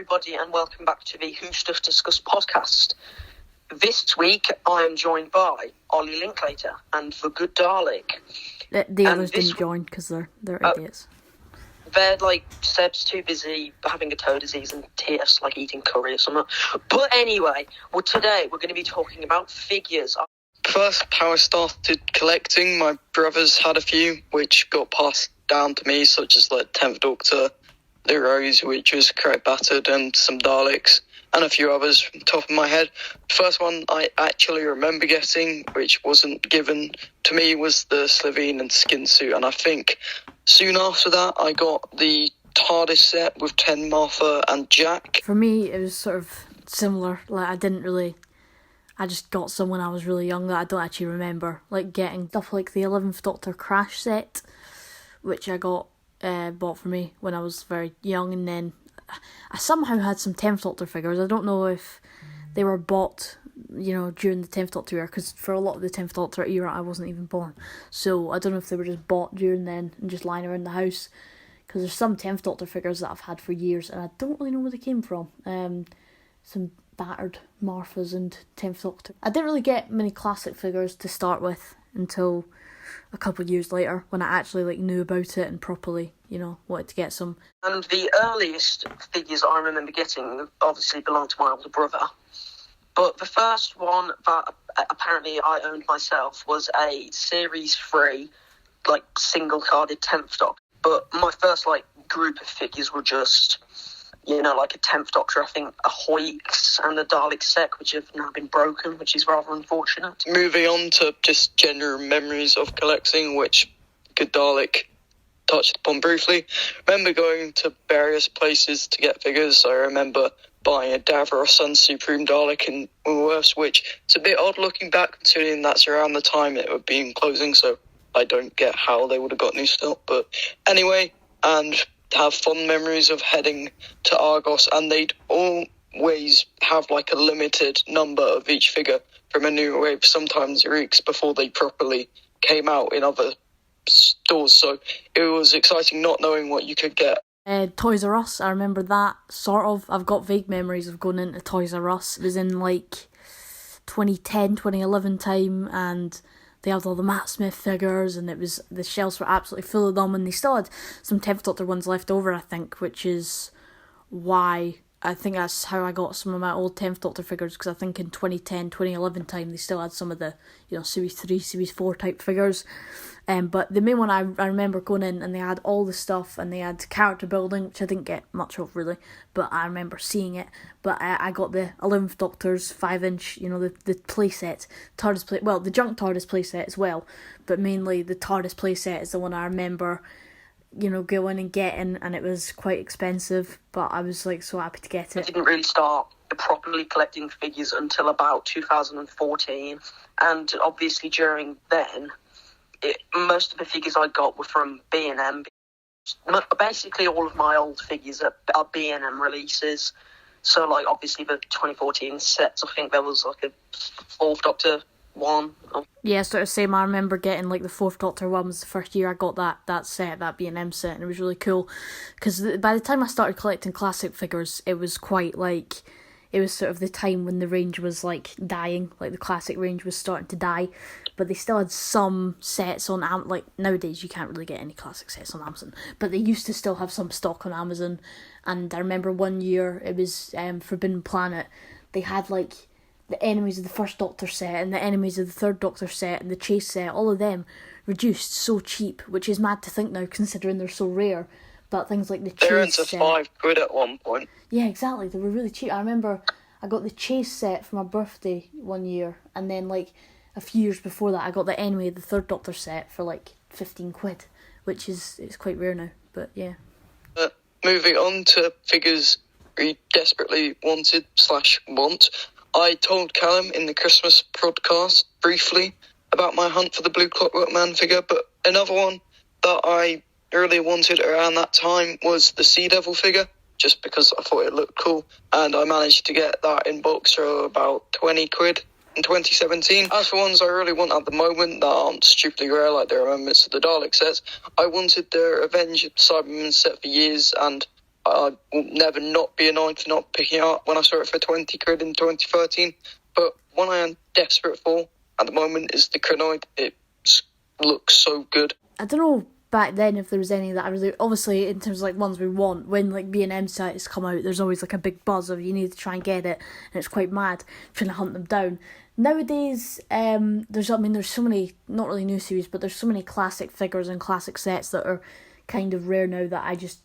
everybody, and welcome back to the Who Stuff Discuss podcast. This week, I am joined by Ollie Linklater and the Good Dalek. The others didn't join because they're idiots. They're Seb's too busy having a toe disease and TF's eating curry or something. But anyway, today we're going to be talking about figures. First, how I started collecting, my brothers had a few which got passed down to me, such as 10th Doctor, the Rose, which was correct battered, and some Daleks, and a few others from the top of my head. The first one I actually remember getting, which wasn't given to me, was the Slitheen and skin suit, and I think soon after that I got the TARDIS set with 10 Martha and Jack. For me, it was sort of similar. I just got some when I was really young that I don't actually remember, getting stuff like the 11th Doctor Crash set, which I got bought for me when I was very young, and then I somehow had some 10th Doctor figures. I don't know if they were bought, during the 10th Doctor era, because for a lot of the 10th Doctor era I wasn't even born, so I don't know if they were just bought during then and just lying around the house, because there's some 10th Doctor figures that I've had for years and I don't really know where they came from. Some battered Marthas and 10th Doctor. I didn't really get many classic figures to start with until a couple of years later, when I actually knew about it and properly, wanted to get some. And the earliest figures I remember getting obviously belonged to my older brother. But the first one that apparently I owned myself was a Series 3, single-carded 10th Doctor. But my first, group of figures were just, a 10th Doctor, I think, a Hoix and a Dalek Sec, which have now been broken, which is rather unfortunate. Moving on to just general memories of collecting, which Good Dalek touched upon briefly. Remember going to various places to get figures. I remember buying a Davros Sun Supreme Dalek in Woolworths, which is a bit odd looking back, considering that's around the time it would be in closing, so I don't get how they would have got new stock. But anyway, and have fond memories of heading to Argos, and they'd always have a limited number of each figure from a new wave, sometimes weeks before they properly came out in other stores, so it was exciting not knowing what you could get. Toys R Us, I remember that, sort of. I've got vague memories of going into Toys R Us. It was in 2010, 2011 time, and they had all the Matt Smith figures, and the shelves were absolutely full of them, and they still had some 10th Doctor ones left over, I think, which is why I think that's how I got some of my old 10th Doctor figures, because I think in 2010, 2011 time, they still had some of the, Series 3, Series 4 type figures. But the main one I remember going in, and they had all the stuff, and they had character building, which I didn't get much of really, but I remember seeing it. But I got the 11th Doctor's 5-inch, the playset, the junk TARDIS playset as well, but mainly the TARDIS playset is the one I remember, going and getting, and it was quite expensive, but I was so happy to get it. I didn't really start properly collecting figures until about 2014, and obviously during then, most of the figures I got were from B&M. Basically all of my old figures are B&M releases, so obviously the 2014 sets, I think there was a 4th Doctor one. Yeah, sort of same. I remember getting the 4th Doctor one was the first year I got that set, that B&M set, and it was really cool, because by the time I started collecting classic figures, it was quite it was sort of the time when the range was dying, the classic range was starting to die, but they still had some sets on nowadays you can't really get any classic sets on Amazon, but they used to still have some stock on Amazon. And I remember one year it was Forbidden Planet, they had the enemies of the 1st Doctor set and the enemies of the 3rd Doctor set and the Chase set, all of them reduced so cheap, which is mad to think now considering they're so rare. But things like the Chase set, they're into £5 at one point. Yeah, exactly, they were really cheap. I remember I got the Chase set for my birthday one year, and then a few years before that I got the Enemy of the 3rd Doctor set for £15, which is quite rare now, but yeah. Moving on to figures we desperately wanted/want, I told Callum in the Christmas podcast briefly about my hunt for the Blue Clockwork Man figure, but another one that I really wanted around that time was the Sea Devil figure, just because I thought it looked cool, and I managed to get that in box for about £20 in 2017. As for ones I really want at the moment that aren't stupidly rare, like the Remembrance of the Dalek sets, I wanted the Avenged Cybermen set for years, and I will never not be annoyed for not picking it up when I saw it for 20 quid in 2013. But one I am desperate for at the moment is the Crinoid. It looks so good. I don't know back then if there was any that I really... Obviously, in terms of like ones we want, when like B&M sets come out, there's always like a big buzz of you need to try and get it, and it's quite mad trying to hunt them down. Nowadays, there's so many, not really new series, but there's so many classic figures and classic sets that are kind of rare now that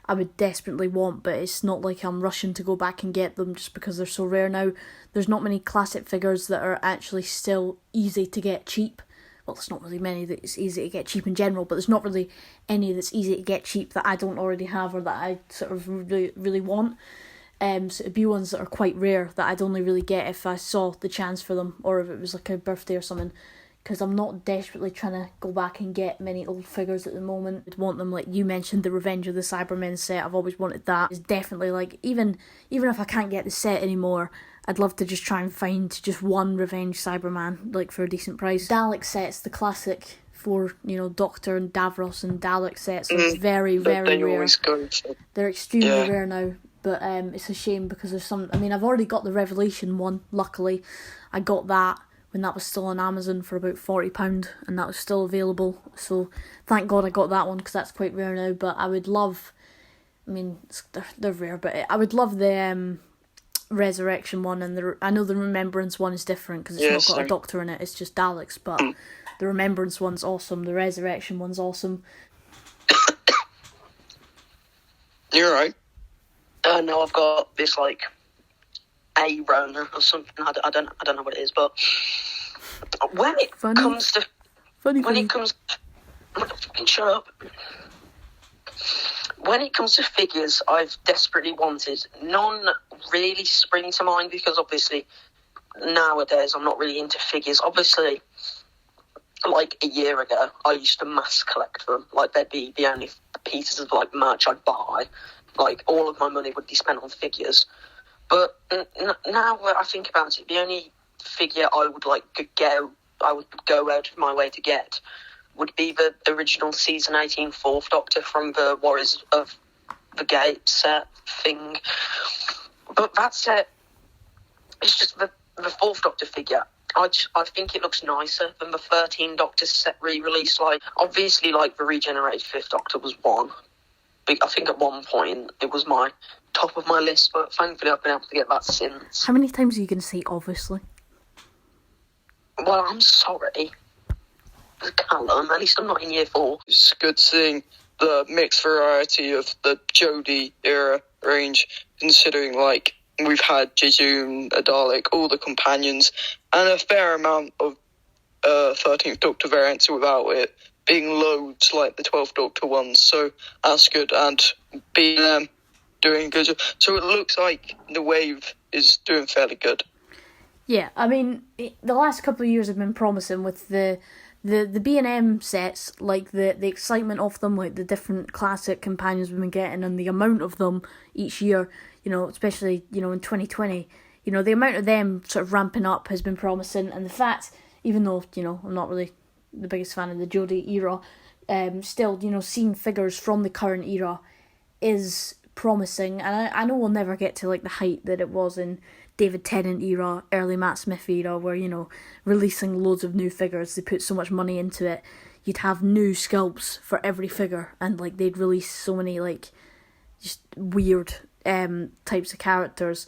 I would desperately want, but it's not like I'm rushing to go back and get them just because they're so rare now. There's not many classic figures that are actually still easy to get cheap. Well, there's not really many that it's easy to get cheap in general, but there's not really any that's easy to get cheap that I don't already have or that I sort of really, really want. So it'd be ones that are quite rare that I'd only really get if I saw the chance for them or if it was like a birthday or something. Because I'm not desperately trying to go back and get many old figures at the moment. I'd want them, like you mentioned, the Revenge of the Cybermen set. I've always wanted that. It's definitely like, even if I can't get the set anymore, I'd love to just try and find just one Revenge Cyberman, like for a decent price. Dalek sets, the classic for, Doctor and Davros and Dalek sets, are very, very rare. They're extremely rare now. But it's a shame because there's some... I've already got the Revelation one, luckily. I got that when that was still on Amazon for about £40, and that was still available. So thank God I got that one because that's quite rare now. But I would love... they're rare, but I would love the Resurrection one, and I know the Remembrance one is different because it's not got a Doctor in it. It's just Daleks, but the Remembrance one's awesome. The Resurrection one's awesome. You're right. No, I've got this like a Rona or something. I don't know what it is, but when it comes to shut up. When it comes to figures, I've desperately wanted. None really spring to mind because obviously nowadays I'm not really into figures. Obviously, like a year ago, I used to mass collect them. Like they'd be the only pieces of like merch I'd buy. Like, all of my money would be spent on figures. But now that I think about it, the only figure I would go out of my way to get would be the original Season 18 Fourth Doctor from the Warriors of the Gate set thing. But that set, it's just the Fourth Doctor figure. I think it looks nicer than the 13 Doctor set re-release. Like, obviously, like, the regenerated Fifth Doctor was one. I think at one point it was my top of my list, but thankfully I've been able to get that since. How many times are you going to say obviously? Well, I'm sorry, Callum, at least I'm not in year 4. It's good seeing the mixed variety of the Jodie era range, considering like we've had Jejune, a Dalek, all the companions, and a fair amount of 13th Doctor variants without it being loads like the 12th Doctor ones, so that's good, and B&M doing a good job. So it looks like the wave is doing fairly good. Yeah, the last couple of years have been promising with the B&M sets, like the excitement of them, like the different classic companions we've been getting, and the amount of them each year, especially, in 2020, the amount of them sort of ramping up has been promising, and the fact, even though, I'm not really the biggest fan of the Jodie era, still, seeing figures from the current era is promising, and I know we'll never get to like the height that it was in David Tennant era, early Matt Smith era, where, releasing loads of new figures, they put so much money into it, you'd have new sculpts for every figure, and like they'd release so many like just weird types of characters,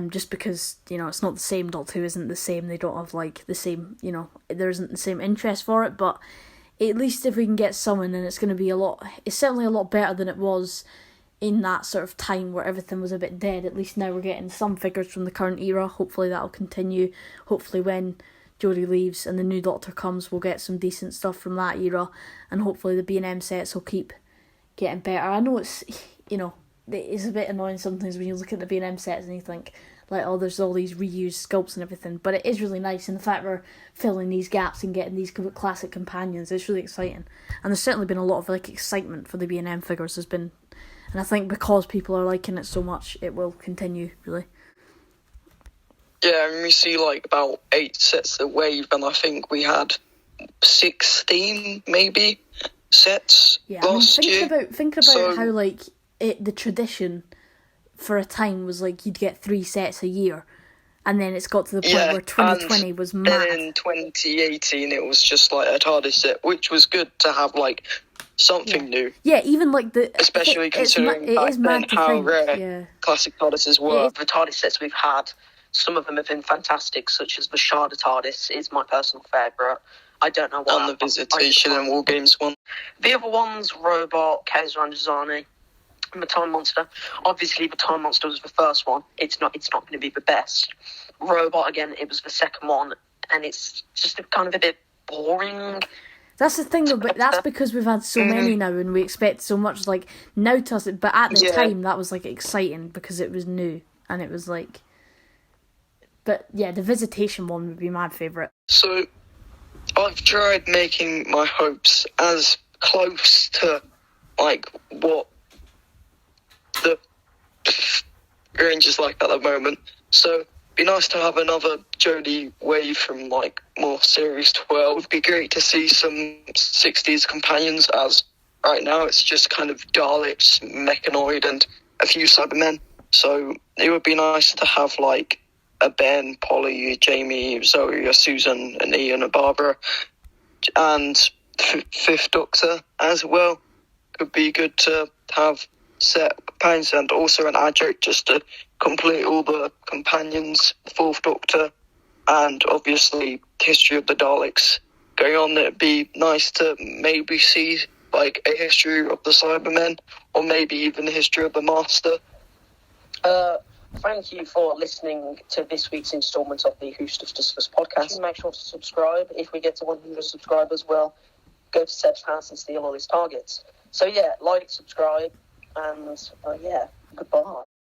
just because, it's not the same. Doctor Who isn't the same. They don't have, like, the same, there isn't the same interest for it, but at least if we can get someone, and it's certainly a lot better than it was in that sort of time where everything was a bit dead. At least now we're getting some figures from the current era. Hopefully that'll continue. Hopefully when Jodie leaves and the new Doctor comes, we'll get some decent stuff from that era, and hopefully the B&M sets will keep getting better. I know it's, it's a bit annoying sometimes when you look at the B&M sets and you think, like, oh, there's all these reused sculpts and everything, but it is really nice, and the fact we're filling these gaps and getting these classic companions, it's really exciting. And there's certainly been a lot of, like, excitement for the B&M figures. There's been, and I think because people are liking it so much, it will continue, really. Yeah, and we see, like, about 8 sets of Wave, and I think we had 16, maybe, sets last year. Think about how, like, the tradition for a time was like you'd get 3 sets a year, and then it's got to the point where 2020 was mad. And in 2018 it was just like a TARDIS set, which was good to have like something new. Yeah, even like especially considering back then how rare classic TARDISes were. The TARDIS sets we've had, some of them have been fantastic, such as the Shada TARDIS is my personal favourite. I don't know why. And the Visitation and War Games one. The other ones, Robot, Kaiser Androzani, and the Time Monster. Obviously, the Time Monster was the first one. It's not going to be the best. Robot, again, it was the second one, and it's just kind of a bit boring. That's the thing, though, but that's because we've had so many now, and we expect so much, like, now to us, but at the time, that was, like, exciting, because it was new, and it was, like... But, yeah, the Visitation one would be my favourite. So, I've tried making my hopes as close to, like, what the range is like at the moment. So, it'd be nice to have another Jodie wave from, like, more Series 12. It'd be great to see some 60s companions, as right now it's just kind of Daleks, Mechanoid, and a few Cybermen. So, it would be nice to have, like, a Ben, Polly, Jamie, Zoe, a Susan, an Ian, a Barbara, and Fifth Doctor as well. Could be good to have set companions, and also an adjunct just to complete all the companions, Fourth Doctor, and obviously History of the Daleks going on. It'd be nice to maybe see like a history of the Cybermen, or maybe even a history of the Master. Thank you for listening to this week's instalment of the Who Stuff Discuss podcast. Make sure to subscribe. If we get to 100 subscribers, we'll go to Seb's house and steal all his targets. So yeah, like, subscribe, and goodbye.